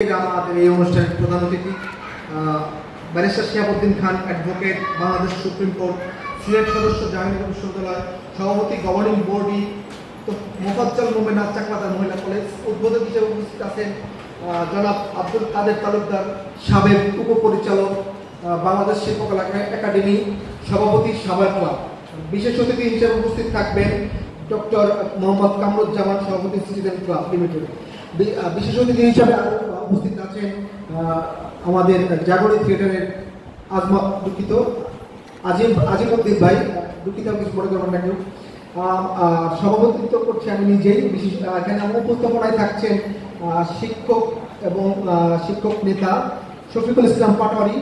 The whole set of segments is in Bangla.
আমাদের এই অনুষ্ঠানের প্রধান অতিথি barrister Shihabuddin Khan advocate, Bangladesh supreme court, Sylhet সদস্য, জাহাঙ্গীরনগর বিশ্ববিদ্যালয় সভাপতি, গভর্নিং বডি মোফাজ্জল মোমেনা চাকলাদার মহিলা কলেজ। উদ্বোধক হিসেবে উপস্থিত আছেন জনাব আব্দুল কাদের তালুকদার, সাবেক উপপরিচালক, বাংলাদেশ শিল্পকলা একাডেমি সভাপতি, সাভার ক্লাব। বিশেষ অতিথি হিসেবে উপস্থিত থাকবেন ডক্টর মোহাম্মদ কামরুজ্জামান, সভাপতি, সিটিজেন ক্লাব লিমিটেড। বিশেষ অতিথি হিসাবে উপস্থিত আছেন আমাদের জাগরী থিয়েটারের আজিমউদ্দিন ভাই, দুঃখিত কিছু মনে করবেন না কেউ। সভাপতিত্ব করছি আমি নিজেই। এখানে উপস্থাপনায় থাকছেন শিক্ষক এবং শিক্ষক নেতা শফিকুল ইসলাম পাটোয়ারি।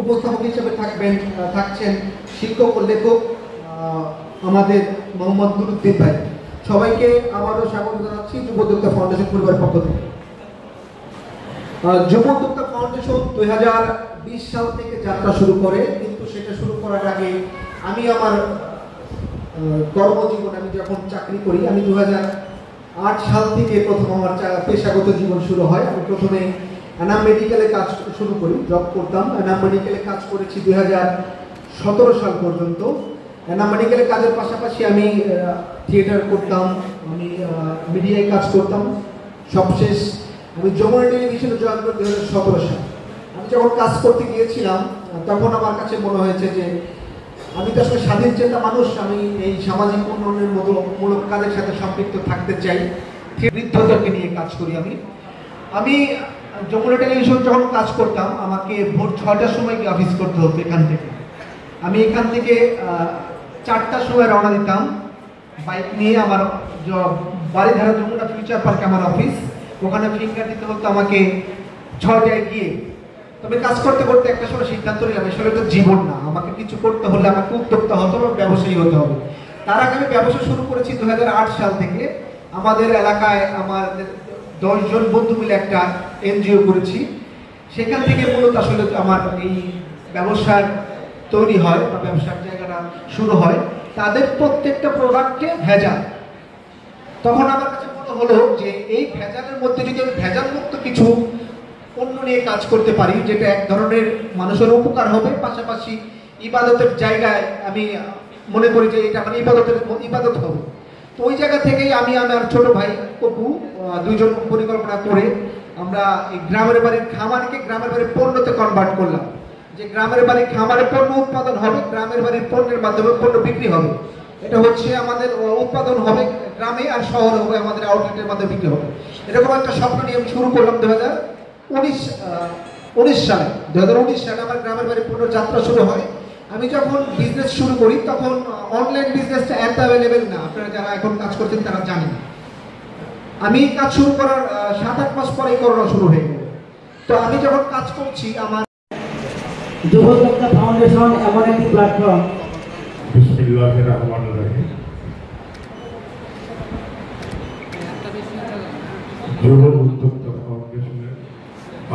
উপস্থাপক হিসেবে থাকছেন শিক্ষক ও লেখক আমাদের মোহাম্মদ নুরুদ্দিন ভাই। সবাইকে আবারও স্বাগত জানাচ্ছি যুব উদ্যোক্তা ফাউন্ডেশন পরিবারের পক্ষ থেকে। যুব উদ্যোক্তা ফাউন্ডেশন 2020 সাল থেকে যাত্রা শুরু করে, কিন্তু সেটা শুরু করার আগে আমি আমার কর্মজীবন, আমি যখন চাকরি করি, আমি 2008 সাল থেকে প্রথম আমার পেশাগত জীবন শুরু হয়। আমি প্রথমে এনাম মেডিকেলে কাজ শুরু করি, জব করতাম। এনাম মেডিকেলে কাজ করেছি 2017 সাল পর্যন্ত। এনাম মেডিকেলে কাজের পাশাপাশি আমি থিয়েটার করতাম, আমি মিডিয়ায় কাজ করতাম। সবশেষ আমি যমুনা টেলিভিশনে জয়েন করি 2017 সাল। আমি যখন কাজ করতে গিয়েছিলাম তখন আমার কাছে মনে হয়েছে যে আমি তো আসলে স্বাধীন চেতা মানুষ, আমি এই সামাজিক উন্নয়নের মূলক কাজের সাথে সম্পৃক্ত থাকতে চাই। বৃদ্ধদেরকে নিয়ে কাজ করি। আমি যমুনা টেলিভিশন যখন কাজ করতাম, আমাকে ভোর 6টার সময় গিয়ে অফিস করতে হতো এখান থেকে। আমি এখান থেকে 4টার সময় রওনা দিতাম বাইক নিয়ে। আমার বাড়িধারা যমুনা ফিউচার পার্কে আমার অফিস, ওখানে ফিঙ্গার দিতে হতো আমাকে 6টায় গিয়ে। তবে কাজ করতে করতে একটা সময় সিদ্ধান্ত নিলাম, আসলে তো জীবন না, আমাকে কিছু করতে হলে আমাকে উদ্যোক্তা হতে হবে, ব্যবসায়ী হতে হবে। তার আগে আমি ব্যবসা শুরু করেছি 2008 সাল থেকে। আমাদের এলাকায় আমাদের 10 জন বন্ধু মিলে একটা এনজিও করেছি। সেখান থেকে মূলত আসলে আমার এই ব্যবসার তৈরি হয় বা ব্যবসার জায়গাটা শুরু হয়। তাদের প্রত্যেকটা প্রোডাক্টে ভেজাল। তখন আমার কাছে মনে হলো যে এই ভেজালের মধ্যে যদি আমি ভেজাল মুক্ত কিছু পণ্য নিয়ে কাজ করতে পারি, যেটা এক ধরনের মানুষের উপকার হবে, পাশাপাশি ইবাদতের জায়গায় আমি মনে করি যে এটা মানে ইবাদত হবে। তো ওই জায়গা থেকেই আমি আমার ছোট ভাই কপু দুইজন পরিকল্পনা করে আমরা এই গ্রামের বাড়ির খামারকে গ্রামের বাড়ির পণ্যতে কনভার্ট করলাম। যে গ্রামের বাড়ির খামারে পণ্য উৎপাদন হবে, গ্রামের বাড়ির পণ্যের মাধ্যমে পণ্য বিক্রি হবে। এটা হচ্ছে আমাদের উৎপাদন হবে গ্রামে, আর শহরে হবে আমাদের আউটলেটের মাধ্যমে বিক্রি হবে। এরকম একটা স্বপ্ন নিয়ে আমি শুরু করলাম 2019 সালে। 2019 সালে আমার গ্রামের বাড়ির পণ্য যাত্রা শুরু হয়। আমি যখন বিজনেস শুরু করি তখন অনলাইন বিজনেসটা এত অ্যাভেলেবেল না, আপনারা যারা এখন কাজ করছেন তারা জানেন। আমি কাজ শুরু করার 7-8 মাস পরেই করোনা শুরু হয়ে গেল। তো আমি যখন কাজ করছি, আমার যুব উদ্যোক্তা ফাউন্ডেশন এমন একটি প্ল্যাটফর্ম। বিসমিল্লাহির রহমানির রহিম। যুব উদ্যোক্তা ফাউন্ডেশনের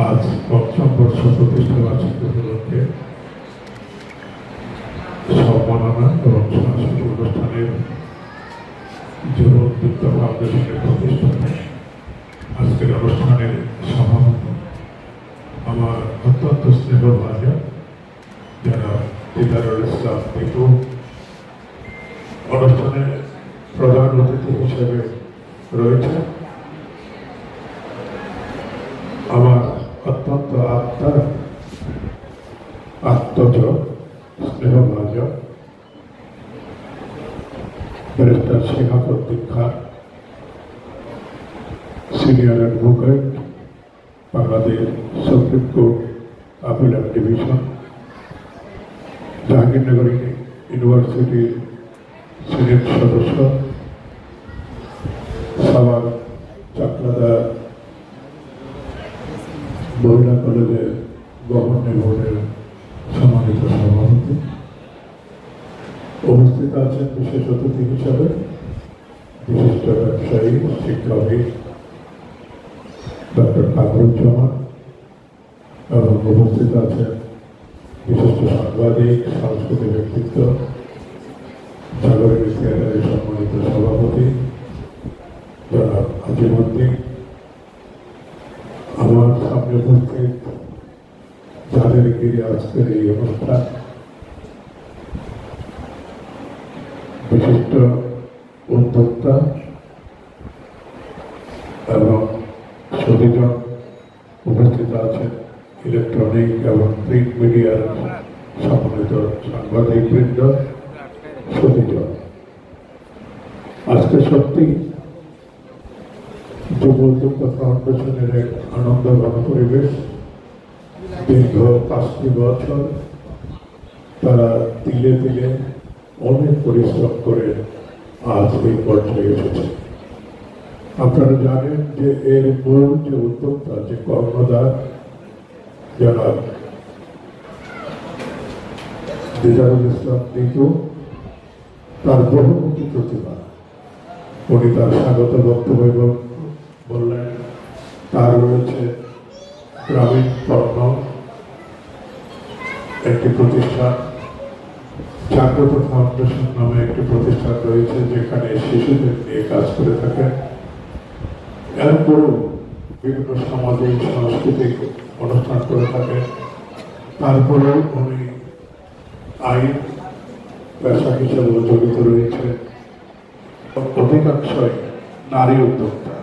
আজ ৫ম বর্ষ প্রতিষ্ঠা বার্ষিকী উপলক্ষে সম্মাননা এবং সাংস্কৃতিক অনুষ্ঠানের যুব উদ্যোক্তা ফাউন্ডেশনের প্রতিষ্ঠানে আজকের অনুষ্ঠানের সভাপতি আমার অত্যন্ত স্নেহ ভাজা যারা দিদারুল ইসলাম দীপু, অনুষ্ঠানে প্রধান অতিথি হিসেবে রয়েছে আমার অত্যন্ত আত্মজ স্নেহ ভাজা barrister Shihabuddin Khan, senior advocate, Bangladesh supreme court appellate division, Jahangirnagar ইউনিভার্সিটির সিনেট সদস্য, সাভার চাকলাদার মহিলা কলেজের গভর্নিং বোর্ডের সম্মানিত সভাপতি, উপস্থিত আছেন বিশেষ অতিথি হিসাবে বিশিষ্ট ব্যবসায়ী, শিক্ষাবিদ ডক্টর কামরুজ্জামান, এবং উপস্থিত আছেন বিশিষ্ট সাংবাদিক, সাংস্কৃতিক ব্যক্তিত্ব, জাগরী থিয়েটারের সম্মানিত সভাপতি জনাব আজিমউদ্দিন, আমার সামনে উপস্থিত যাদের ঘিরে আজকের এই অনুষ্ঠান, বিশিষ্ট উদ্যোক্তা এবং সচেতন উপস্থিত আছেন ইলেকট্রনিক এবং প্রিন্ট মিডিয়ার সম্মানিত সাংবাদিকবৃন্দ, সচেতন। আজকে সত্যি যুব উদ্যোক্তা ফাউন্ডেশনের এক আনন্দঘন পরিবেশ। দীর্ঘ 5টি বছর তারা তিলে তিলে অনেক পরিশ্রম করে আজ এই পর্যায়ে এসেছে। আপনারা জানেন যে এর মূল যে উদ্যোক্তা, যে কর্ণধার জনাব দিদারুল ইসলাম দিকু, তার বহুমুখী প্রতিভা। উনি তার স্বাগত বক্তব্য বললেন তার রয়েছে গ্রামীণ পণ্য একটি প্রতিষ্ঠান, জাগ্রত ফাউন্ডেশন নামে একটি প্রতিষ্ঠান রয়েছে যেখানে শিশুদের নিয়ে কাজ করে থাকেন। এরপরও বিভিন্ন সামাজিক সাংস্কৃতিক অনুষ্ঠান করে থাকেন। তারপরেও উনি আইন পেশা হিসেবে জড়িত রয়েছে। অধিকাংশই নারী উদ্যোক্তা।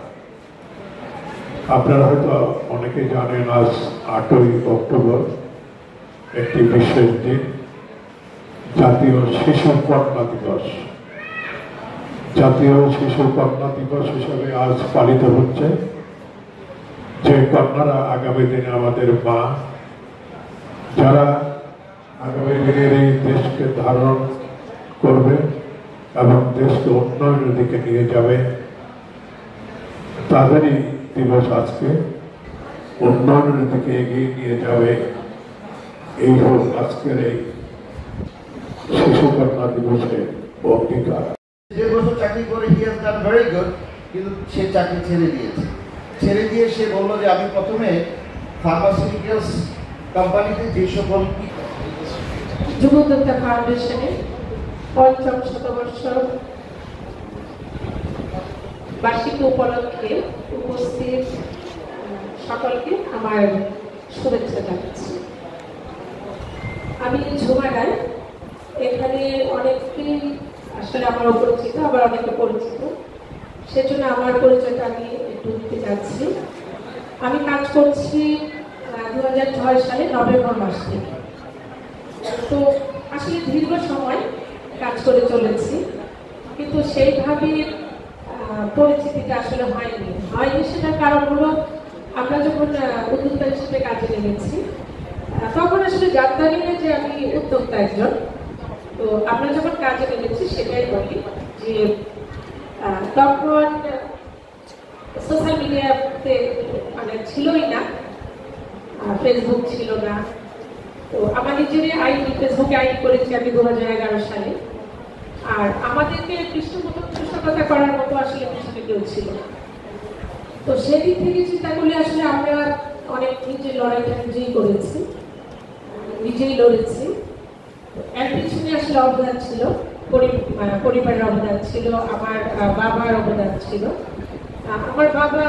আপনারা হয়তো অনেকে জানেন আজ 8ই অক্টোবর একটি বিশেষ দিন, জাতীয় শিশু কন্যা দিবস। জাতীয় শিশু কন্যা দিবস হিসাবে আজ পালিত হচ্ছে। যে কন্যারা আগামী দিনে আমাদের মা, যারা আগামী দিনের এই দেশকে ধারণ করবে এবং দেশকে উন্নয়নের দিকে নিয়ে যাবে, তাদেরই দিবস আজকে। উন্নয়নের দিকে এগিয়ে নিয়ে যাবে, এই হোক আজকের এই শিশু কন্যা দিবসের অঙ্গীকার। 1.5 বছর চাকরি করে he has done very good, কিন্তু সে চাকরি ছেড়ে দিয়েছে। ছেড়ে দিয়ে সে বললো যে আমি প্রথমে ফার্মাসিউটিক্যালস কোম্পানিতে যে সকল যুব উদ্যোক্তা ফাউন্ডেশনের ৫ম শতবর্ষ বার্ষিকী উপলক্ষে উপস্থিত সকলকে আমার শুভেচ্ছা জানাচ্ছি। আমি ঝুমা রায়। এখানে অনেকেই আসলে আমার অপরিচিত, আবার অনেকে পরিচিত, সেজন্য আমার পরিচয়টা আমি একটু দিতে যাচ্ছি। আমি কাজ করছি 2006 সালে নভেম্বর মাস থেকে। তো আসলে দীর্ঘ সময় কাজ করে চলেছি, কিন্তু সেইভাবে পরিচিতিটা আসলে হয়নি। সেটার কারণ হলো আমরা যখন উদ্যোক্তা হিসেবে কাজে নেমেছি তখন আসলে জানতামই না যে আমি উদ্যোক্তা একজন। তো আমরা যখন কাজে নেমেছি সেটাই বলি যে তখন সোশ্যাল মিডিয়াতে মানে ছিলই না, ফেসবুক ছিল না। তো আমার নিজেরই আইডি, ফেসবুকে আইডি করেছি আমি 2011 সালে। আর আমাদেরকে পৃষ্ঠপোষকতা করার মতো আসলে পিছনে কেউ ছিল না। তো সেদিক থেকে চিন্তা করলে আসলে আমরা অনেক নিজের লড়াইটা নিজেই করেছি, নিজেই লড়েছি। এর পিছনে আসলে অবদান ছিল পরিবারের অবদান ছিল, আমার বাবার অবদান ছিল। আমার বাবা,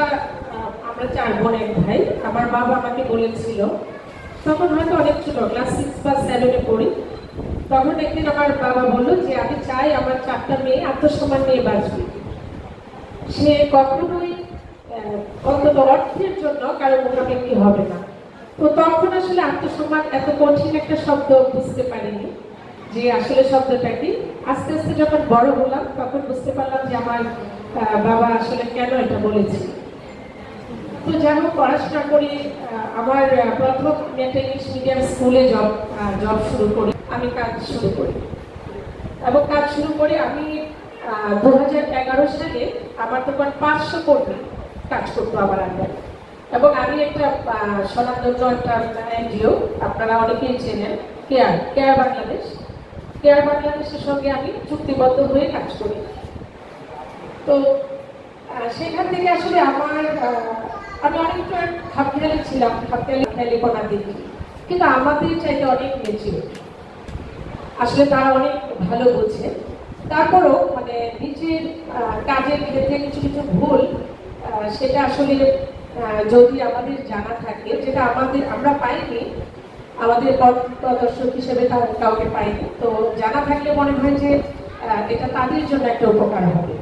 আমরা 4 বোন 1 ভাই। আমার বাবা আমাকে বলেছিল, তখন হয়তো অনেক ছোট, ক্লাস 6 বা 7-এ পড়ি, তখন একদিন আমার বাবা বললো যে আমি চাই আমার 4টা মেয়ে আত্মসম্মান নিয়ে বাঁচবে। সে কখনোই অন্তত অর্থের জন্য কারো মুখাপেক্ষি হবে না। তো তখন আসলে আত্মসম্মান এত কঠিন একটা শব্দ বুঝতে পারিনি যে আসলে শব্দটা কি। আস্তে আস্তে যখন বড় হলাম তখন বুঝতে পারলাম যে আমার বাবা আসলে কেন এটা বলেছে। তো যাই হোক, পড়াশোনা করি। আমার প্রথম একটা ইংলিশ মিডিয়াম স্কুলে জব শুরু করি, আমি কাজ শুরু করি। এবং কাজ শুরু করে আমি 2011 সালে আমার তখন 500 কর্মী কাজ করতো আমার আন্ডারে। এবং আমি একটা স্বনামধন্য একটা এনজিও, আপনারা অনেকেই চেনেন, কেয়ার বাংলাদেশ। কেয়ার বাংলাদেশের সঙ্গে আমি চুক্তিবদ্ধ হয়ে কাজ করি। তো সেখান থেকে আসলে আমি অনেকটা খাপখেয়ালি ছিলাম, খাপখেয়ালিপনা দেখি, কিন্তু আমাদের চাইতে অনেক মেচিউর। আসলে তারা অনেক ভালো বোঝে। তারপরও মানে নিজের কাজের ক্ষেত্রে কিছু কিছু ভুল সেটা আসলে যদি আমাদের জানা থাকে, যেটা আমরা পাইনি, আমাদের প্রদর্শক হিসেবে কাউকে পাইনি, তো জানা থাকলে মনে হয় যে এটা তাদের জন্য একটা উপকার হবে।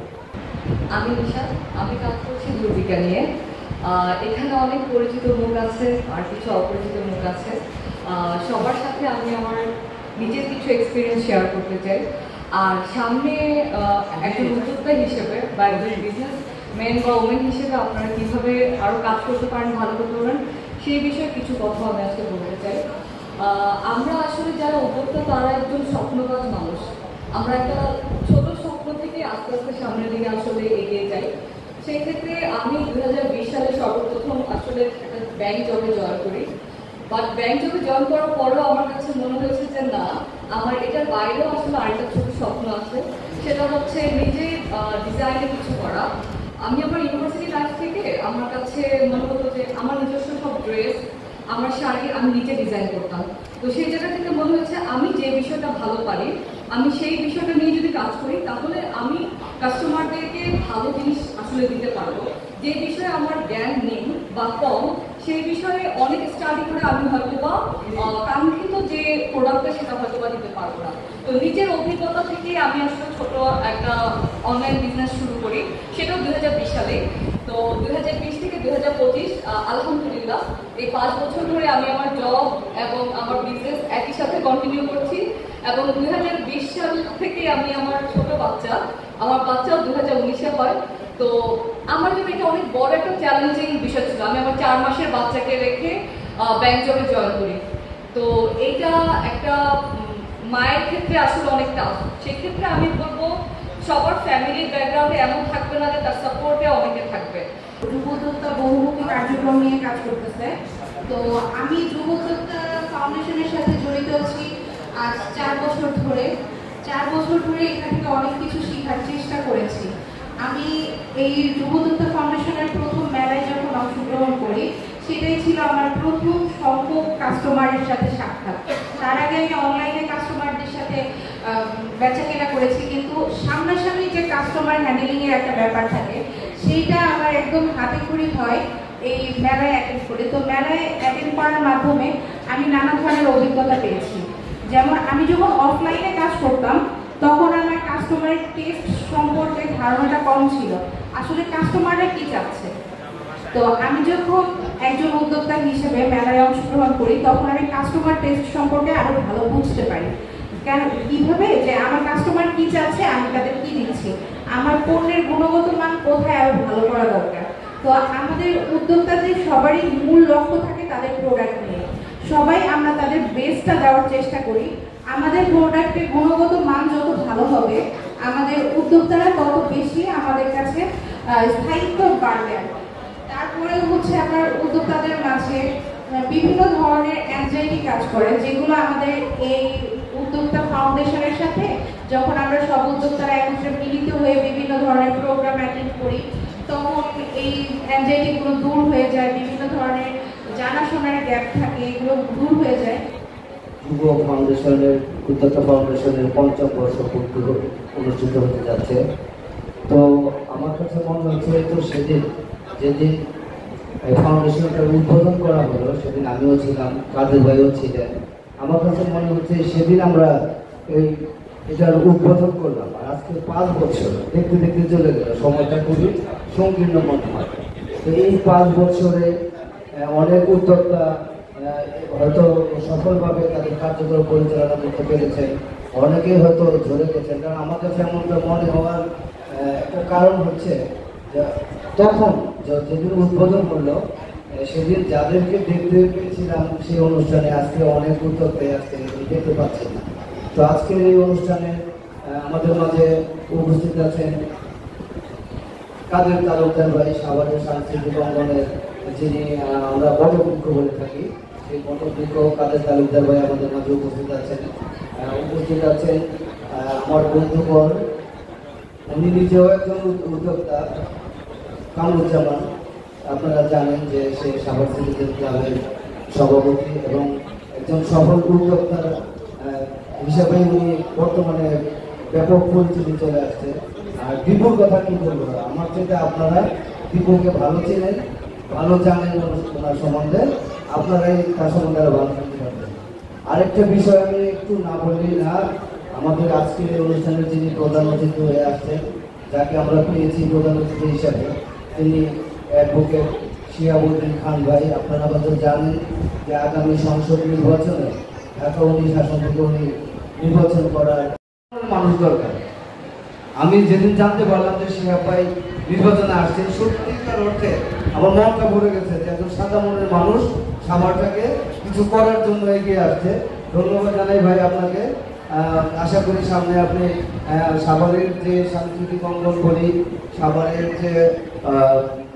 আমি নিশা, আমি কাজ করছি দুর্বিকা নিয়ে। এখানে অনেক পরিচিত মুখ আছে আর কিছু অপরিচিত মুখ আছে। সবার সাথে আমি আমার নিজের কিছু এক্সপিরিয়েন্স শেয়ার করতে চাই। আর সামনে একজন উদ্যোক্তা হিসেবে বা একজন বিজনেস ম্যান বা ওমেন হিসেবে আপনারা কীভাবে আরও কাজ করতে পারেন, ভালো করতে পারেন, সেই বিষয়ে কিছু কথা আমি আজকে বলতে চাই। আমরা আসলে যারা উদ্যোক্তা তারা একজন স্বপ্নবাজ মানুষ। আমরা একটা ছোট স্বপ্ন থেকে আস্তে আস্তে সামনের দিকে আসলে এগিয়ে যাই। সেই ক্ষেত্রে আমি 2020 সালে সর্বপ্রথম আসলে একটা ব্যাংক জবে জয়েন করি। বাট ব্যাংক জবে জয়েন করার পরেও আমার কাছে মনে হয়েছে যে না, আমার এটার বাইরেও আসলে আরেকটা ছোট স্বপ্ন আছে, সেটা হচ্ছে নিজে ডিজাইনে কিছু করা। আমি আমার ইউনিভার্সিটি লাইফ থেকে আমার কাছে মনে হতো যে আমার নিজস্ব সব ড্রেস, আমার শাড়ি আমি নিজে ডিজাইন করতাম। তো সেই জায়গা থেকে মনে হয়েছে আমি যে বিষয়টা ভালো পারি, আমি সেই বিষয়টা নিয়ে যদি কাজ করি তাহলে আমি কাস্টমারদেরকে ভালো জিনিস আসলে দিতে পারবো। যে বিষয়ে আমার জ্ঞান নেই বা কম, সেই বিষয়ে অনেক স্টাডি করে আমি হয়তো বা কাঙ্ক্ষিত যে প্রোডাক্টটা সেটা হয়তো বা দিতে পারবো না। তো নিজের অভিজ্ঞতা থেকে আমি আসলে ছোট একটা অনলাইন বিজনেস শুরু করি, সেটাও 2020 সালে। তো 2020 থেকে 2025 আলহামদুলিল্লাহ এই 5 বছর ধরে আমি আমার জব এবং আমার বিজনেস একই সাথে কন্টিনিউ করছি। এবং 2020 সাল থেকে আমি আমার ছোট বাচ্চা, আমার বাচ্চাও 2019-এ হয়। তো আমার জন্য এটা অনেক বড় একটা চ্যালেঞ্জিং বিষয় ছিল। আমি আমার 4 মাসের বাচ্চাকে রেখে ব্যাংক জবে জয়েন করি। তো এইটা একটা মায়ের ক্ষেত্রে আসলে অনেক টাফ। সেক্ষেত্রে আমি বলবো সবার ফ্যামিলির ব্যাকগ্রাউন্ডে এমন থাকবে না যে তার সাপোর্টে অনেকে থাকবে। যুব উদ্যোক্তা বহুমুখী কার্যক্রম নিয়ে কাজ করতেছে। তো আমি যুব উদ্যোক্তা ফাউন্ডেশনের সাথে জড়িত আছি আজ 4 বছর ধরে। 4 বছর ধরে এখান থেকে অনেক কিছু শেখার চেষ্টা করেছি। আমি এই যুব উদ্যোক্তা ফাউন্ডেশনের প্রথম মেলায় যখন অংশগ্রহণ করি, সেটাই ছিল আমার প্রথম সংখ্যক কাস্টমারের সাথে সাক্ষাৎ। তার আগে আমি অনলাইনে কাস্টমারদের সাথে বেচা কেনা করেছি, কিন্তু সামনাসামনি যে কাস্টমার হ্যান্ডেলিংয়ের একটা ব্যাপার থাকে, সেইটা আমার একদম হাতে খড়ি হয় এই মেলায় অ্যাটেন্ড করে। তো মেলায় অ্যাটেন্ড করার মাধ্যমে আমি নানা ধরনের অভিজ্ঞতা পেয়েছি। যেমন আমি যখন অফলাইনে কাজ করতাম তখন আমার কাস্টমারের টেস্ট সম্পর্কে ধারণাটা কম ছিল, আসলে কাস্টমাররা কি চাচ্ছে। তো আমি যখন একজন উদ্যোক্তা হিসেবে মেলায় অংশগ্রহণ করি তখন আমি কাস্টমার টেস্ট সম্পর্কে আরো ভালো বুঝতে পারি। কেন, কিভাবে যে আমার কাস্টমার কি চাচ্ছে, আমি তাদের কি দিচ্ছি, আমার পণ্যের গুণগত মান কোথায় আরো ভালো করা দরকার। তো আমাদের উদ্যোক্তাদের সবারই মূল লক্ষ্য থাকে তাদের প্রোডাক্ট নিয়ে। সবাই আমরা তাদের বেস্টটা দেওয়ার চেষ্টা করি। আমাদের প্রোডাক্টের গুণগত মান যত ভালো হবে, আমাদের উদ্যোক্তারা তত বেশি আমাদের কাছে স্থায়িত্ব বাড়বে। তারপরে হচ্ছে আপনার উদ্যোক্তাদের মাঝে বিভিন্ন ধরনের অ্যাংজাইটি কাজ করে, যেগুলো আমাদের এই উদ্যোক্তা ফাউন্ডেশনের সাথে যখন আমরা সব উদ্যোক্তারা একত্রে মিলিত হয়ে বিভিন্ন ধরনের প্রোগ্রাম অ্যাটেন্ড করি, তখন এই অ্যাংজাইটিগুলো দূর হয়ে যায়। বিভিন্ন ধরনের জানাশোনার গ্যাপ থাকে, এগুলো দূর হয়ে যায়। যুব ফাউন্ডেশনের উদ্যোক্তা ফাউন্ডেশনের ৫ম বর্ষ পূর্তি অনুষ্ঠিত হতে যাচ্ছে। তো আমার কাছে মনে হচ্ছে, তো সেদিন যেদিন ফাউন্ডেশনটা উদ্বোধন করা হলো সেদিন আমিও ছিলাম, কাদের ভাইও ছিলেন। আমার কাছে মনে হচ্ছে সেদিন আমরা এটার উদ্বোধন করলাম, আর আজকে 5 বছর দেখতে দেখতে চলে গেল। সময়টা খুবই সংকীর্ণ মনে হয়। তো এই 5 বছরে অনেক উদ্যোক্তা হয়তো সফলভাবে তাদের কার্যক্রম পরিচালনা করতে পেরেছেন, অনেকেই হয়তো ঝরে গেছেন। কারণ আমার কাছে এমনটা মনে হওয়ার একটা কারণ হচ্ছে যে তখন যেদিন উদ্বোধন করলো সেদিন যাদেরকে দেখতে পেয়েছিলাম সেই অনুষ্ঠানে আজকে অনেক উদ্যোক্তাই আজকে দেখতে পাচ্ছি না। তো আজকের এই অনুষ্ঠানে আমাদের মাঝে উপস্থিত আছেন কাদের তালুকদার ভাই, সাভারের সাংস্কৃতিক অঙ্গনের যিনি আমরা বটবৃক্ষ বলে থাকি, সেই বটবৃক্ষ কাদের তালুকদার ভাই আমাদের মাঝে উপস্থিত আছেন। আমার বন্ধুগণ, উনি নিজেও একজন উদ্যোক্তা, কামরুজ্জামান। আপনারা জানেন যে সে সাভার সিটি ক্লাবের সভাপতি এবং একজন সফল উদ্যোক্তার হিসাবে উনি বর্তমানে ব্যাপক পরিচিতি চলে আসছে। আর দীপুর কথা কি বলবো, আমার চেয়ে আপনারা দীপুকে ভালো চেনেন। ভালো জানেন ওনার সম্বন্ধে, আপনারাই তার সম্বন্ধে আরো ভালো জানতে পারবেন। আরেকটা বিষয় আমি একটু না বললেই না, আমাদের আজকের অনুষ্ঠানের যিনি প্রধান অতিথি হয়ে আসছেন, যাকে আমরা পেয়েছি প্রধান অতিথি হিসাবে, তিনি অ্যাডভোকেট শিহাবুদ্দিন খান ভাই। আপনারা হয়তো জানেন যে আগামী সংসদ নির্বাচনে ঢাকা 19 আসন থেকে উনি নির্বাচন করার মানুষ দরকার। আমি যেদিন জানতে পারলাম যে শিহাব ভাই নির্বাচনে আসছেন, সত্যিকার অর্থে আমার মনটা ভরে গেছে যে একজন সাদা মনের মানুষ সাভারটাকে কিছু করার জন্য এগিয়ে আসছে। ধন্যবাদ জানাই ভাই আপনাকে। আশা করি সামনে আপনি সাভারের যে সাংস্কৃতিক অঙ্গন করি, সাভারের যে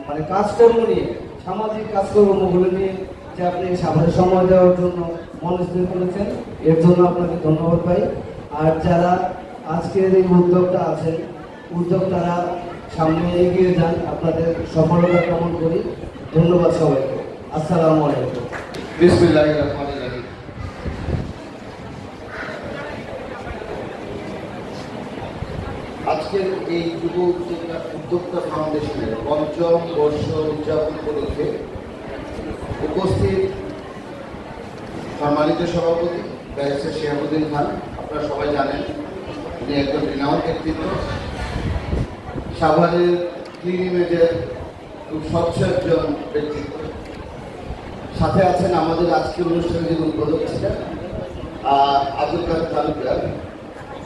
মানে কাজকর্ম নিয়ে, সামাজিক কাজকর্মগুলো নিয়ে যে আপনি সাভারে সময় দেওয়ার জন্য মনস্থির করেছেন, এর জন্য আপনাকে ধন্যবাদ ভাই। আর যারা আজকের এই উদ্যোগটা আছেন, উদ্যোক্তারা সামনে এগিয়ে যান, আপনাদের সফলতা কামনা করি। ধন্যবাদ সবাইকে। আসসালামু আলাইকুম। বিসমিল্লাহির রহমানির রহিম। আজকের এই যুব উদ্যোক্তা ফাউন্ডেশনের ৫ম বর্ষ উদযাপন উপলক্ষে উপস্থিত সম্মানিত সভাপতি ব্যারিস্টার শিহাবুদ্দিন খান, আপনারা সবাই জানেন উনি একজন রিনাউন্ড ব্যক্তিত্ব, সাভারের ক্লিন ইমেজের খুব স্বচ্ছ একজন ব্যক্তিত্ব। সাথে আছেন আমাদের আজকের অনুষ্ঠানে যিনি উদ্বোধক ছিলেন আব্দুল কাদের তালুকদার।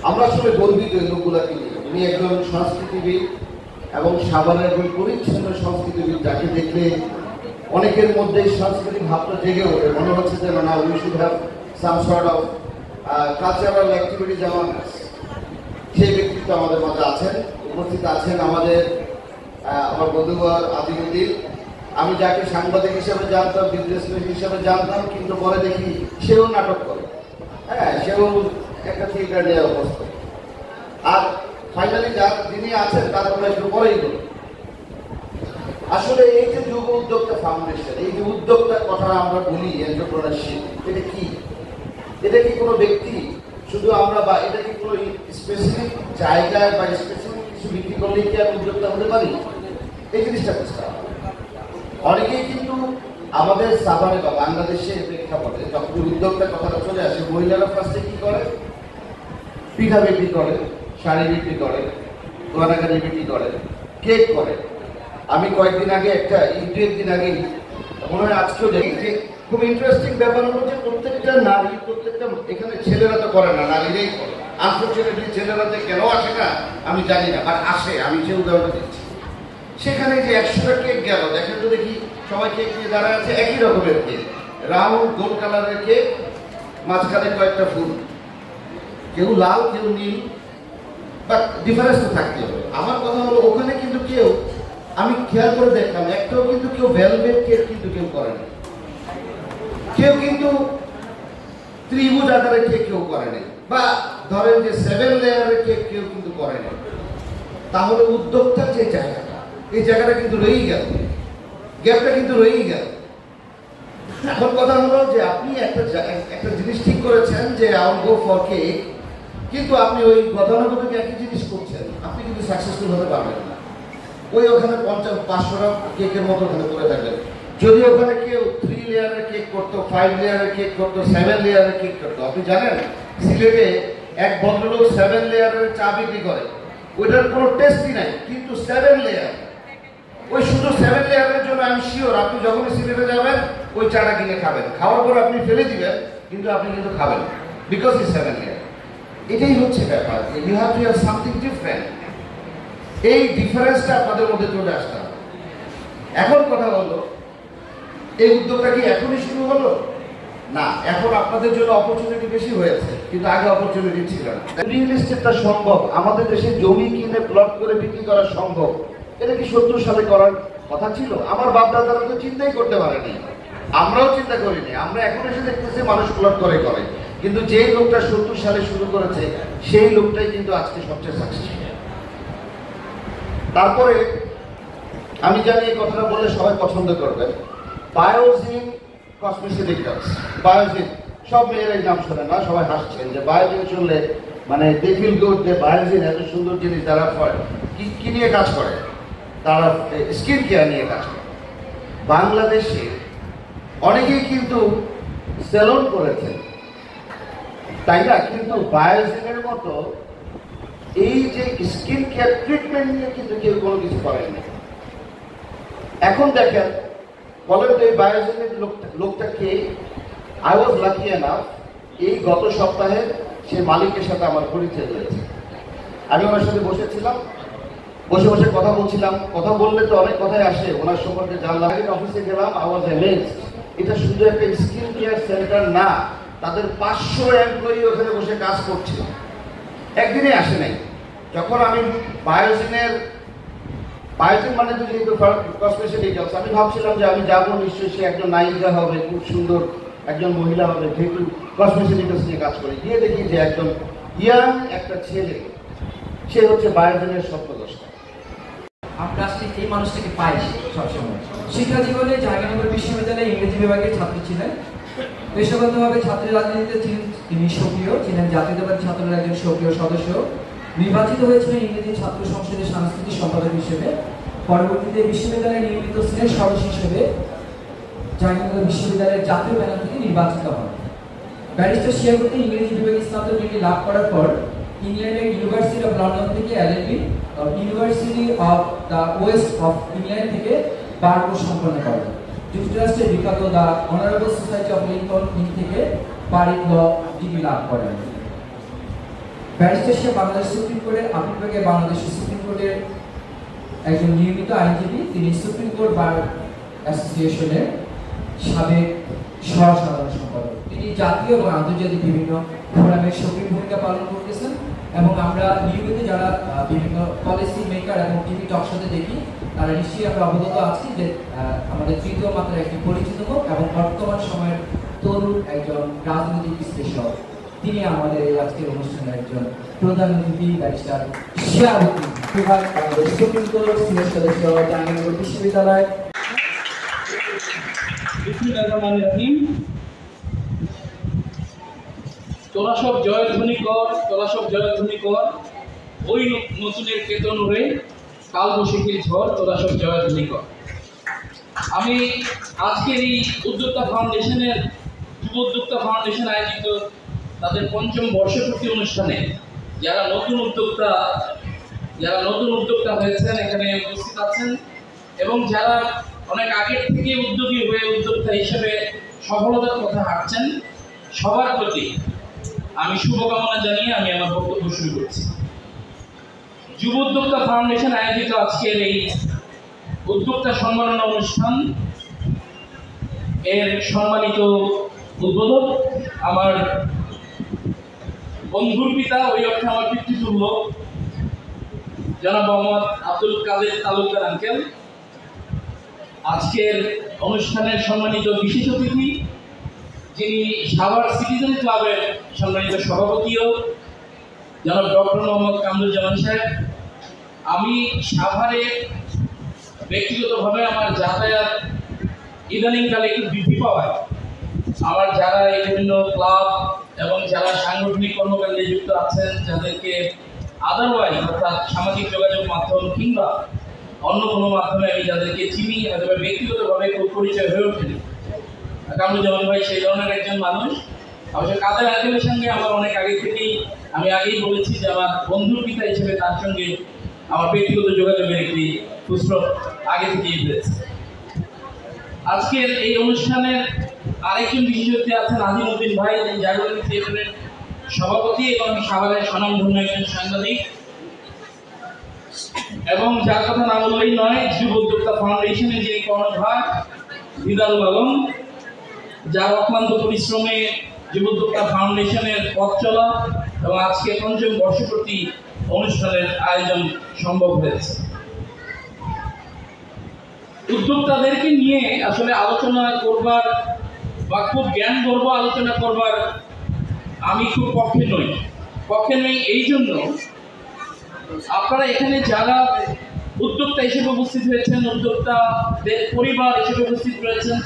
আমরা আসলে গর্বিত এই লোকগুলাকে নিয়ে। উনি একজন সংস্কৃতিবিদ এবং সাভারের একজন পরিচ্ছন্ন সংস্কৃতিবিদ, যাকে দেখলে অনেকের মধ্যে সাংস্কৃতিক ভাবটা জেগে ওঠে, মনে হচ্ছে যে না, we should have some sort of cultural activities among আস। সেই ব্যক্তিত্ব আমাদের মাঝে আছেন। উপস্থিত আছেন আমাদের আমার বন্ধুবর আদিমুদ্দিন। আমি যাকে সাংবাদিক হিসেবে জানতাম, বিজনেসম্যান হিসেবে জানতাম, কিন্তু পরে দেখি সেও নাটক করে, হ্যাঁ, সেও একটা থিয়েটার নিয়ে অবস্থা। আর ফাইনালি যিনি আছেন তার আমরা একটু পরেই বলি। আসলে এই যে যুব উদ্যোক্তা ফাউন্ডেশন, এই যে উদ্যোক্তার কথা আমরা বলি, এন্টারপ্রেনারশিপ, এটা কি? এটা কি কোনো ব্যক্তি শুধু আমরা, বা এটা কি কোনো স্পেসিফিক জায়গায় বা স্পেসিফিক কিছু বিক্রি করলে কি আমি উদ্যোক্তা হতে পারি? এই জিনিসটা বুঝতে হবে। অনেকেই কিন্তু আমাদের সাভারে বা বাংলাদেশের প্রেক্ষাপটে যখন উদ্যোক্তার কথাটা চলে আসে, মহিলারা ফার্স্টে কি করে? পিঠা বিক্রি করে, শাড়ি বিক্রি করে, গয়নাগাড়ি বিক্রি করে, কেক করে। আমি কয়েকদিন আগে একদিন আগে মনে হয় আজকেও দেখি যে খুব ইন্টারেস্টিং ব্যাপার হলো যে প্রত্যেকটা নারী, প্রত্যেকটা এখানে ছেলেরা তো করে না, নারীরাই করে। আনফর্চুনেটলি ছেলেরা যে কেন আসে না আমি জানি না, বাট আসে। আমি যে উদাহরণ দিচ্ছি, সেখানে যে 100টা কেক গেল, দেখেন তো দেখি সবাই কেক নিয়ে দাঁড়ায় আছে, একই রকমের কেক, রাউন্ড গোল কালারের কেক, মাঝখানে কয়েকটা ফুল, কেউ লাল কেউ নীল, বাট ডিফারেন্স তো থাকতে হবে। আমার কথা হলো ওখানে কিন্তু কেউ, আমি খেয়াল করে দেখলাম, একটাও কিন্তু কেউ ভেলভেট কেক কিন্তু কেউ করে না, কেউ কিন্তু ত্রিভুজ আকারের কেক কেউ করে না, বা ধরেন যে 7 লেয়ারের কেক কেউ কিন্তু করে না। তাহলে উদ্যোক্তার যে জায়গাটা, এই জায়গাটা কিন্তু রয়েই গেল, গ্যাপটা কিন্তু রয়েই গেল। এখন কথা হলো যে আপনি একটা জিনিস ঠিক করেছেন যে I will go for cake, কিন্তু আপনি ওই গতানুগতিক একই জিনিস করছেন, আপনি কিন্তু সাকসেসফুল হতে পারবেন না। ওখানে 500টা কেকের মতো ওখানে করে থাকবেন। যদি ওখানে কেউ 3 লেয়ারের কেক করতো, 5 লেয়ারের কেক করতো, 7 লেয়ারের কেক করতো, আপনি জানেন সিলেটে এক ভদ্রলোক 7 লেয়ারের চা বিক্রি করে, ওইটার কোনো টেস্টই নাই, কিন্তু 7 লেয়ার, ওই শুধু 7 লেয়ারের জন্য আমি শিওর আপনি যখনই সিলেটে যাবেন ওই চাটা কিনে খাবেন, খাওয়ার পর আপনি ফেলে দিবেন, কিন্তু আপনি কিন্তু খাবেন, বিকজ ইজ 7 লেয়ার। এটাই হচ্ছে ব্যাপার, you have to have something different. এই ডিফারেন্সটা আপনাদের মধ্যে চলে আসতে হবে। এখন কথা হলো, এই উদ্যোগটা কি এখনই শুরু হলো? না, এখন আপনাদের জন্য অপরচুনিটি বেশি হয়েছে, কিন্তু আগে অপরচুনিটি ছিল না। রিয়েল এস্টেটটা সম্ভব, আমাদের দেশে জমি কিনে প্লট করে বিক্রি করা সম্ভব। এটা কি 70 সালে করার কথা ছিল? আমার বাপ দাদারা তো চিন্তাই করতে পারেনি, আমরাও চিন্তা করিনি। আমরা এখন এসে দেখতেছি মানুষ প্লট করে, কিন্তু যেই লোকটা 70 সালে শুরু করেছে সেই লোকটাই কিন্তু আজকে সবচেয়ে সাকসেসফুল। তারপরে আমি জানি এই কথাটা বললে সবাই পছন্দ করবেন, বায়োজিন কসমেটিক্স। বায়োজিন, সব মেয়েরাই নাম শোনে না, সবাই হাসছেন যে বায়োজিন শুনলে মানে দে ফিল গুড, যে বায়োজিন এত সুন্দর জিনিস। যারা কি নিয়ে কাজ করে, তারা স্কিন কেয়ার নিয়ে কাজ করে। বাংলাদেশে অনেকেই কিন্তু সেলুন করেছেন, তাই না? কিন্তু বায়োজিনের মতো এই যে স্কিন কেয়ার ট্রিটমেন্ট নিয়ে কিন্তু কেউ কোনো কিছু করেনি। এখন দেখেন, বলেন তো এই বায়োজিনের লোকটা কে? আই ওয়াজ লাকি এনাফ, এই গত সপ্তাহে সে মালিকের সাথে আমার পরিচয় হয়েছে। আমি ওনার সাথে বসেছিলাম, বসে বসে কথা বলছিলাম। কথা বললে তো অনেক কথাই আসে, ওনার সম্পর্কে জানলাম। অফিসে গেলাম, আই ওয়াজ অ্যামেজড। এটা শুধু একটা স্কিন কেয়ার সেন্টার না, তাদের 500 এমপ্লয়ি ওখানে বসে কাজ করছে, একদিনে আসে নাই। যখন আমি বায়োজিন মানে তো যেহেতু কসমেটিক্যালস, আমি ভাবছিলাম যে আমি যাবো, নিশ্চয়ই সে একজন নায়িকা হবে, খুব সুন্দর একজন মহিলা হবে, যেহেতু কসমেটিক্যালস নিয়ে কাজ করে। গিয়ে দেখি যে একজন ইয়াং একটা ছেলে, সে হচ্ছে বায়োজিনের স্বপ্নদ্রষ্টা। আমরা আসলে এই মানুষটাকে পাই সবসময়। শিক্ষা জীবনে জাহাঙ্গীরনগর বিশ্ববিদ্যালয়ে ইংরেজি বিভাগের ছাত্র ছিলেন। পেশাগতভাবে ছাত্র রাজনীতিতে তিনি সক্রিয় ছিলেন, জাতীয়তাবাদী ছাত্রের একজন সক্রিয় সদস্য। নির্বাচিত হয়েছিলেন ইংরেজি ছাত্র সংসদের সাংস্কৃতিক সম্পাদক হিসেবে। পরবর্তীতে বিশ্ববিদ্যালয়ের নিয়মিত স্নেহ সদস্য হিসেবে জাহাঙ্গীরনগর বিশ্ববিদ্যালয়ের জাতীয় প্যানেল থেকে নির্বাচিত হন। ব্যারিস্টার শিয়াবতী ইংরেজি বিভাগে স্নাতক ডিগ্রি লাভ করার পর ইংল্যান্ডের ইউনিভার্সিটি অফ লন্ডন থেকে LLB, university of the West of England থেকে বার কোর্স সম্পন্ন করেন। যুক্তরাষ্ট্রের বিখ্যাত the honourable society of Lincoln in থেকে বারিক ল ডিগ্রি লাভ করেন। ব্যারিস্টার শিয়া বাংলাদেশ সুপ্রিম কোর্টের আপিল বিভাগে বাংলাদেশের সুপ্রিম কোর্টের একজন নিয়মিত আইনজীবী। তিনি সুপ্রিম কোর্ট বার অ্যাসোসিয়েশনের সাবেক সহ-সাধারণ সম্পাদক। তিনি জাতীয় এবং আন্তর্জাতিক বিভিন্ন ফোরামের সক্রিয় ভূমিকা পালন করতেছেন এবং আমরা নিয়মিত যারা বিভিন্ন পলিসি মেকার এবং টিভি টক শোতে দেখি, তারা নিশ্চয়ই আমরা অবগত আছি যে আমাদের তৃতীয় মাত্রার একটি পরিচিত মুখ এবং বর্তমান সময়ের তরুণ একজন রাজনৈতিক বিশ্লেষক। তিনি আমাদের এই আজকের অনুষ্ঠানের একজন প্রধান অতিথি, ব্যারিস্টার শিয়াবতী বিভাগ বাংলাদেশ সুপ্রিম কোর্ট সিনিয়র সদস্য, জাহাঙ্গীরনগর বিশ্ববিদ্যালয়। তোরা সব জয়ধ্বনি কর, তোরা সব জয়ধ্বনি কর, ওই নতুনের কেতন উড়ে কাল বৈশাখীর ঝড়, তোরা সব জয়ধ্বনি কর। আমি আজকের এই উদ্যোক্তা ফাউন্ডেশনের, যুব উদ্যোক্তা ফাউন্ডেশন আয়োজিত তাদের 5ম বর্ষপূর্তি অনুষ্ঠানে যারা নতুন উদ্যোক্তা হয়েছেন এখানে উপস্থিত আছেন এবং যারা অনেক আগের থেকে উদ্যোগী হয়ে উদ্যোক্তা হিসেবে সফলতার পথে হাঁটছেন, সবার প্রতি আমি শুভকামনা জানিয়ে আমি আমার বক্তব্য শুরু করছি। যুব উদ্যোক্তা ফাউন্ডেশন আয়োজিত আজকের এই উদ্যোক্তা সম্মাননা অনুষ্ঠান এর সম্মানিত উদ্বোধক আমার বন্ধুর পিতা, ওই অর্থে আমার পিতৃতুল্য জনাব মোহাম্মদ আব্দুল কাদের তালুকদার আঙ্কেল, আজকের অনুষ্ঠানের সম্মানিত বিশেষ অতিথি যিনি সাভার সিটিজেন ক্লাবের সম্মানিত সভাপতিও জনাব ডক্টর মোহাম্মদ কামরুজ্জামান সাহেব। আমি সাভারে ব্যক্তিগতভাবে আমার যাতায়াত ইদানিংকালে একটু বৃদ্ধি পাওয়ায় আমার যারা এই বিভিন্ন ক্লাব এবং যারা সাংগঠনিক কর্মকাণ্ডে যুক্ত আছেন, যাদেরকে আদারওয়াইজ অর্থাৎ সামাজিক যোগাযোগ মাধ্যম কিংবা অন্য কোনো মাধ্যমে আমি যাদেরকে চিনি, অথবা ব্যক্তিগতভাবে খুব পরিচয় হয়ে ওঠেনি, কামরুজ্জামান ভাই সেই ধরনের একজন মানুষ। অবশ্য কাদের আঙ্কেলের সঙ্গে আমার অনেক আগে থেকেই, আমি আগেই বলেছি যে আমার বন্ধুর পিতা হিসেবে তার সঙ্গে আমার ব্যক্তিগত যোগাযোগের একটি ফুসরত আগে থেকেই হয়েছে। আজকের এই অনুষ্ঠানের আরেকজন বিশেষ অতিথি আছেন আজিমউদ্দিন ভাই, যিনি জাগরণী থিয়েটারের সভাপতি এবং সাভারের স্বনামধন্য একজন সাংবাদিক, এবং যার কথা না বললেই নয়, যুব উদ্যোক্তা ফাউন্ডেশনের যিনি কর্ণধার দিদারুল আলম, যার অক্লান্ত পরিশ্রমে যুব উদ্যোক্তা ফাউন্ডেশনের পথ চলা এবং আজকে 5ম বর্ষপূর্তি অনুষ্ঠানের আয়োজন সম্ভব হয়েছে। উদ্যোক্তাদেরকে নিয়ে আসলে আলোচনা করবার বা খুব জ্ঞানগর্ভ আলোচনা করবার আমি খুব পক্ষে নই এই জন্য আপনারা এখানে যারা উদ্যোক্তা হিসেবে উপস্থিত হয়েছেন, উদ্যোক্তাদের পরিবার হিসেবে উপস্থিত রয়েছেন,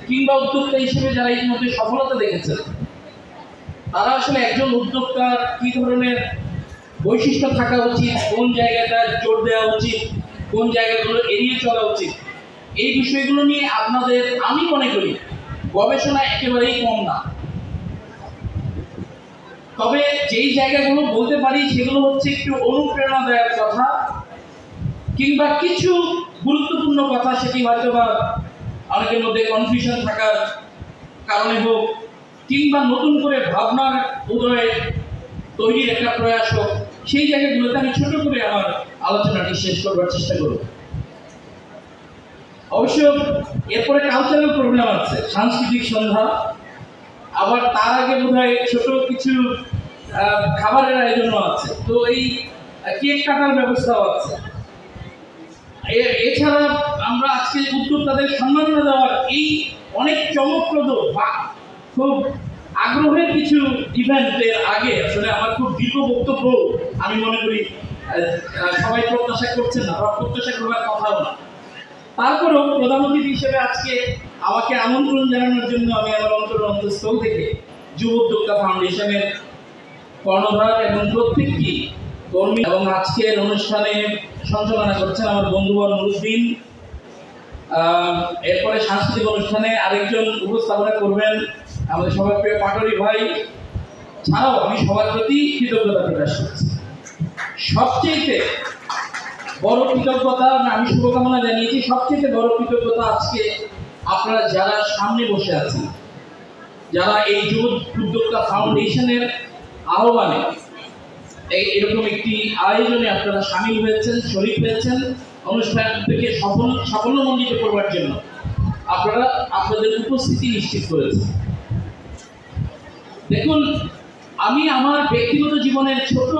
কিংবা উদ্যোক্তা হিসেবে যারা ইতিমধ্যে সফলতা দেখেছেন, তারা আসলে একজন উদ্যোক্তার কী ধরনের বৈশিষ্ট্য থাকা উচিত, কোন জায়গাটা জোর দেওয়া উচিত, কোন জায়গাগুলো এড়িয়ে চলা উচিত, এই বিষয়গুলো নিয়ে আপনাদের আমি মনে করি গবেষণা একেবারেই কম না। তবে যেই জায়গাগুলো বলতে পারি সেগুলো হচ্ছে একটু অনুপ্রেরণাদায়ক কথা কিংবা কিছু গুরুত্বপূর্ণ কথা, সেটি হয়তো বা অনেকের মধ্যে কনফিউশন থাকার কারণে হোক কিংবা নতুন করে ভাবনার উদয়ে তৈরির একটা প্রয়াস হোক, সেই জায়গাগুলোতে আমি ছোট করে আমার আলোচনাটি শেষ করবার চেষ্টা করব। অবশ্য এরপরে কালচারাল প্রোগ্রাম আছে, সাংস্কৃতিক সন্ধ্যা, আবার তার আগে বোধহয় ছোট কিছু খাবারের আয়োজনও আছে, তো এই কেক কাটার ব্যবস্থাও আছে। এছাড়া আমরা আজকে উদ্যোক্তাদের সম্মাননা দেওয়ার এই অনেক চমকপ্রদ বা খুব আগ্রহের কিছু ইভেন্টের আগে আসলে আমার খুব দীর্ঘ বক্তব্য আমি মনে করি সবাই প্রত্যাশা করছেন না বা প্রত্যাশা করবার কথাও না। তারপরেও প্রধান অতিথি হিসেবে আজকে আমাকে আমন্ত্রণ জানানোর জন্য আমি আমার অন্তঃস্থল থেকে যুব উদ্যোক্তা ফাউন্ডেশনের কর্ণধার এবং প্রত্যেকটি কর্মী এবং আজকের অনুষ্ঠানে সঞ্চালনা করছেন আমার বন্ধুবর নুরুদ্দিন। এরপরে সাংস্কৃতিক অনুষ্ঠানে আরেকজন উপস্থাপনা করবেন আমাদের সবার প্রিয় পাটোয়ারি ভাই। ছাড়াও আমি সবার প্রতি কৃতজ্ঞতা প্রকাশ করছি। সবচেয়ে বড় কৃতজ্ঞতা আমি শুভকামনা জানিয়েছি, সবচেয়ে বড় কৃতজ্ঞতা আজকে আপনারা যারা সামনে বসে আছেন, যারা এই যুব উদ্যোক্তা ফাউন্ডেশনের আহ্বানে এরকম একটি আয়োজনে আপনারা সামিল হয়েছেন, শরীক হয়েছেন, অনুষ্ঠানটিকে সাফল্যমণ্ডিত করবার জন্য আপনারা আপনাদের উপস্থিতি নিশ্চিত করেছেন। দেখুন, আমি আমার ব্যক্তিগত জীবনের ছোট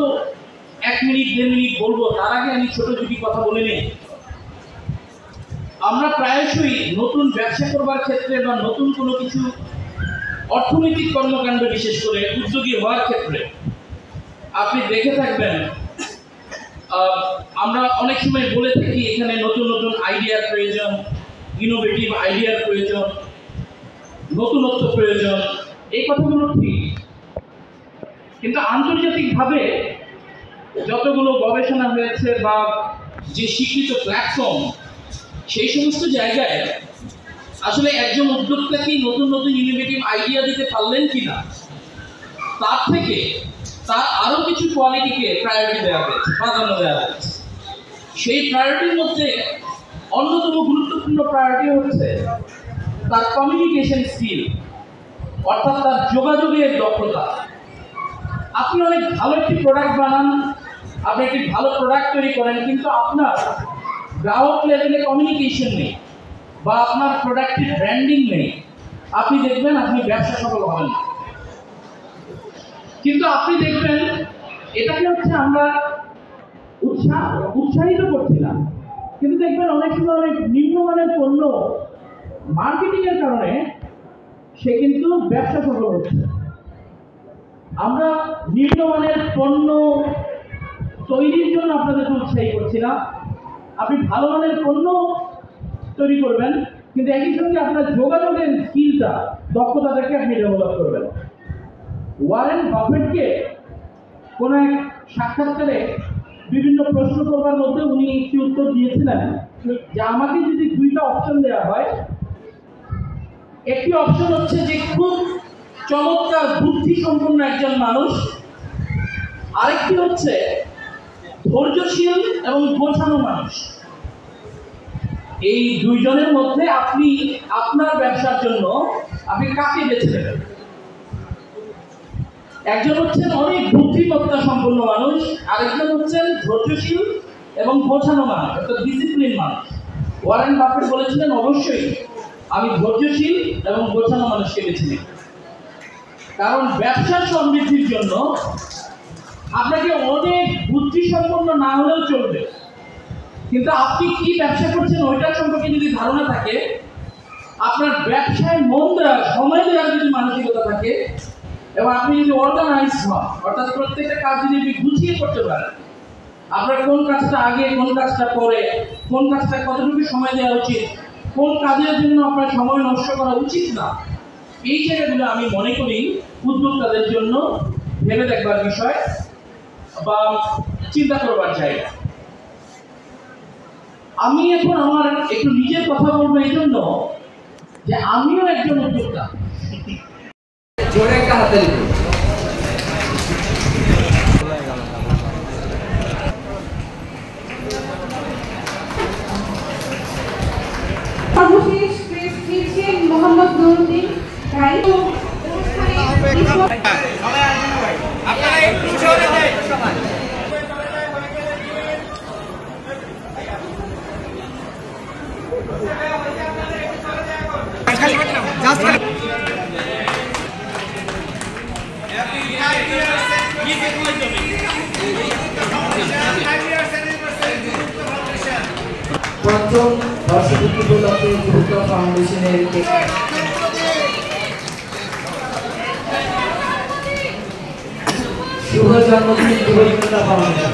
1 মিনিট 2 মিনিট বলবো, তার আগে আমি ছোট দুটি কথা বলে নিই। আমরা প্রায়শই নতুন ব্যবসা করবার ক্ষেত্রে বা নতুন কোনো কিছু অর্থনৈতিক কর্মকাণ্ড বিশেষ করে উদ্যোগী হওয়ার ক্ষেত্রে আপনি দেখে থাকবেন আমরা অনেক সময় বলে থাকি এখানে নতুন নতুন আইডিয়ার প্রয়োজন, ইনোভেটিভ আইডিয়ার প্রয়োজন, নতুনত্ব প্রয়োজন। এই কথাগুলো ঠিক, কিন্তু আন্তর্জাতিকভাবে যতগুলো গবেষণা হয়েছে বা যে স্বীকৃত প্ল্যাটফর্ম, সেই সমস্ত জায়গায় আসলে একজন উদ্যোক্তা কি নতুন নতুন ইনোভেটিভ আইডিয়া দিতে পারলেন কিনা তার থেকে তার আরো কিছু কোয়ালিটিকে প্রায়োরিটি দেওয়া হয়েছে, প্রাধান্য দেওয়া হয়েছে। সেই প্রায়োরিটির মধ্যে অন্যতম গুরুত্বপূর্ণ প্রায়োরিটি হচ্ছে তার কমিউনিকেশন স্কিল, অর্থাৎ তার যোগাযোগের দক্ষতা। আপনি অনেক ভালো একটি প্রোডাক্ট বানান, আপনি একটি ভালো প্রোডাক্ট তৈরি করেন, কিন্তু আপনার গ্রাহক লেভেলে কমিউনিকেশন নেই বা আপনার প্রোডাক্টের ব্র্যান্ডিং নেই, আপনি দেখবেন আপনি ব্যবসা সফল হবেন না। কিন্তু আপনি দেখবেন এটাকে হচ্ছে আমরা উৎসাহিত করছি না, কিন্তু দেখবেন অনেক সময় অনেক নিম্নমানের পণ্য মার্কেটিং এর কারণে সে কিন্তু ব্যবসা সফল হচ্ছে। আমরা নিম্নমানের পণ্য তৈরির জন্য আপনাদেরকে উৎসাহী করছি না, আপনি ভালো মানের পণ্য তৈরি করবেন, কিন্তু একই সঙ্গে আপনার যোগাযোগের স্কিলটা, দক্ষতাটাকে আপনি ডেভেলপ করবেন। ওয়ারেন বাফেটকে কোন এক সাক্ষাৎকারে বিভিন্ন প্রশ্ন করবার মধ্যে উনি একটি উত্তর দিয়েছিলেন যে আমাকে যদি 2টা অপশন দেওয়া হয়, একটি অপশন হচ্ছে যে খুব চমৎকার বুদ্ধি সম্পন্ন একজন মানুষ, আরেকটি হচ্ছে ধৈর্যশীল এবং গোছানো মানুষ। এই দুইজনের মধ্যে আপনি আপনার ব্যবসার জন্য আপনি কাকে বেছে নেবেন? একজন হচ্ছেন অনেক বুদ্ধিমত্তা সম্পন্ন মানুষ, আরেকজন হচ্ছেন ধৈর্যশীল এবং গোছানো মানুষ, অর্থাৎ ডিসিপ্লিন মানুষ। ওয়ারেন বাফেট বলেছিলেন অবশ্যই আমি ধৈর্যশীল এবং গোছানো মানুষকে বেছে নেব, কারণ ব্যবসার সমৃদ্ধির জন্য আপনাকে অনেক বুদ্ধিসম্পন্ন না হলেও চলবে, কিন্তু আপনি কি ব্যবসা করছেন ওইটার সম্পর্কে যদি ধারণা থাকে, আপনার ব্যবসায় মন দেওয়ার, সময় দেওয়ার যদি মানসিকতা থাকে, এবং আপনি যদি অর্গানাইজ হন, অর্থাৎ প্রত্যেকটা কাজ যদি আপনি গুছিয়ে করতে পারেন, আপনার কোন কাজটা আগে, কোন কাজটা পরে, কোন কাজটা কতটুকু সময় দেওয়া উচিত, কোন কাজের জন্য আপনার সময় নষ্ট করা উচিত না, এই জায়গাগুলো আমি মনে করি উদ্যোক্তাদের জন্য ভেবে দেখবার বিষয় বা চিন্তা করবার জায়গা। আমি এখন আমার একটু নিজের কথা বলবো এই জন্য যে আমিও একজন উদ্যোক্তা। জোরে একটা হাতে সর্বশেষ প্রেস দিচ্ছেন মোহাম্মদ নুরুদ্দিন ভাই। পঞ্চম বর্ষপূর্তি উপলক্ষে যুবক ফাউন্ডেশনের শুভ জন্মদিন যুবক foundation.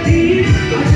Thank you.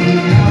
Thank you.